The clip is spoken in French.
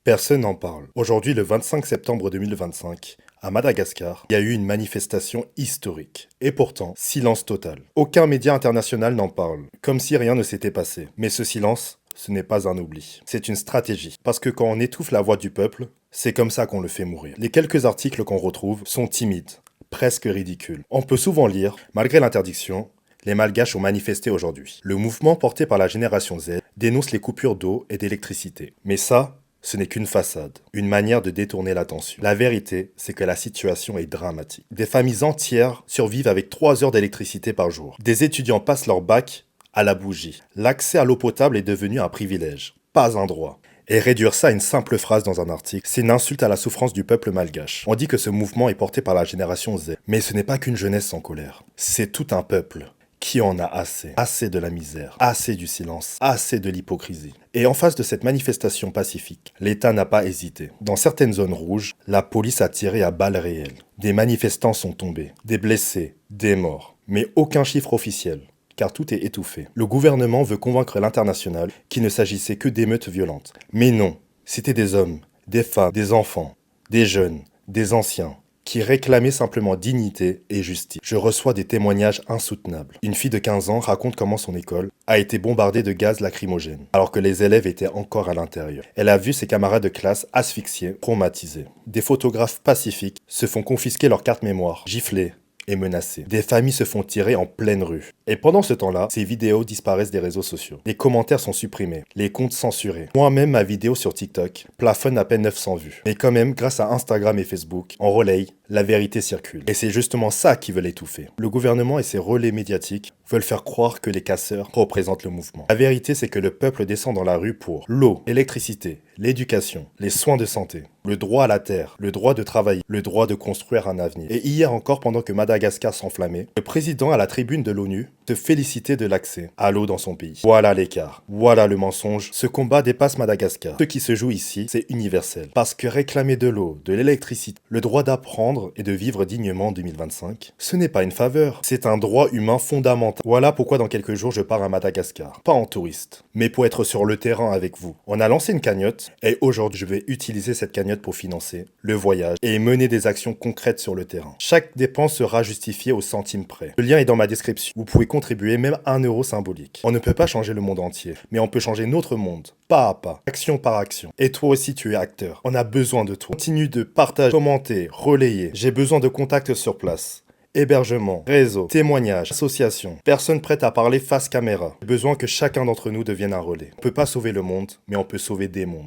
Personne n'en parle. Aujourd'hui, le 25 septembre 2025, à Madagascar, il y a eu une manifestation historique. Et pourtant, silence total. Aucun média international n'en parle, comme si rien ne s'était passé. Mais ce silence, ce n'est pas un oubli. C'est une stratégie. Parce que quand on étouffe la voix du peuple, c'est comme ça qu'on le fait mourir. Les quelques articles qu'on retrouve sont timides, presque ridicules. On peut souvent lire, malgré l'interdiction, les Malgaches ont manifesté aujourd'hui. Le mouvement porté par la génération Z dénonce les coupures d'eau et d'électricité. Mais ça, ce n'est qu'une façade, une manière de détourner l'attention. La vérité, c'est que la situation est dramatique. Des familles entières survivent avec 3 heures d'électricité par jour. Des étudiants passent leur bac à la bougie. L'accès à l'eau potable est devenu un privilège, pas un droit. Et réduire ça à une simple phrase dans un article, c'est une insulte à la souffrance du peuple malgache. On dit que ce mouvement est porté par la génération Z, mais ce n'est pas qu'une jeunesse en colère. C'est tout un peuple qui en a assez. Assez de la misère, assez du silence, assez de l'hypocrisie. Et en face de cette manifestation pacifique, l'État n'a pas hésité. Dans certaines zones rouges, la police a tiré à balles réelles. Des manifestants sont tombés, des blessés, des morts. Mais aucun chiffre officiel, car tout est étouffé. Le gouvernement veut convaincre l'international qu'il ne s'agissait que d'émeutes violentes. Mais non, c'était des hommes, des femmes, des enfants, des jeunes, des anciens, qui réclamaient simplement dignité et justice. Je reçois des témoignages insoutenables. Une fille de 15 ans raconte comment son école a été bombardée de gaz lacrymogène, alors que les élèves étaient encore à l'intérieur. Elle a vu ses camarades de classe asphyxiés, traumatisés. Des photographes pacifiques se font confisquer leur carte mémoire, giflés et menacés. Des familles se font tirer en pleine rue. Et pendant ce temps-là, ces vidéos disparaissent des réseaux sociaux. Les commentaires sont supprimés, les comptes censurés. Moi-même, ma vidéo sur TikTok plafonne à peine 900 vues. Mais quand même, grâce à Instagram et Facebook, on relaye, la vérité circule. Et c'est justement ça qui veut l'étouffer. Le gouvernement et ses relais médiatiques veulent faire croire que les casseurs représentent le mouvement. La vérité, c'est que le peuple descend dans la rue pour l'eau, l'électricité, l'éducation, les soins de santé, le droit à la terre, le droit de travailler, le droit de construire un avenir. Et hier encore, pendant que Madagascar s'enflammait, le président à la tribune de l'ONU se félicitait de l'accès à l'eau dans son pays. Voilà l'écart, voilà le mensonge. Ce combat dépasse Madagascar. Ce qui se joue ici, c'est universel. Parce que réclamer de l'eau, de l'électricité, le droit d'apprendre et de vivre dignement en 2025, ce n'est pas une faveur, c'est un droit humain fondamental. Voilà pourquoi dans quelques jours je pars à Madagascar. Pas en touriste, mais pour être sur le terrain avec vous. On a lancé une cagnotte et aujourd'hui je vais utiliser cette cagnotte pour financer le voyage et mener des actions concrètes sur le terrain. Chaque dépense sera justifiée au centime près. Le lien est dans ma description. Vous pouvez contribuer même 1 euro symbolique. On ne peut pas changer le monde entier, mais on peut changer notre monde, pas à pas, action par action. Et toi aussi tu es acteur. On a besoin de toi. Continue de partager, commenter, relayer. J'ai besoin de contacts sur place. Hébergement, réseau, témoignages, association, personne prête à parler face caméra. J'ai besoin que chacun d'entre nous devienne un relais. On ne peut pas sauver le monde, mais on peut sauver des mondes.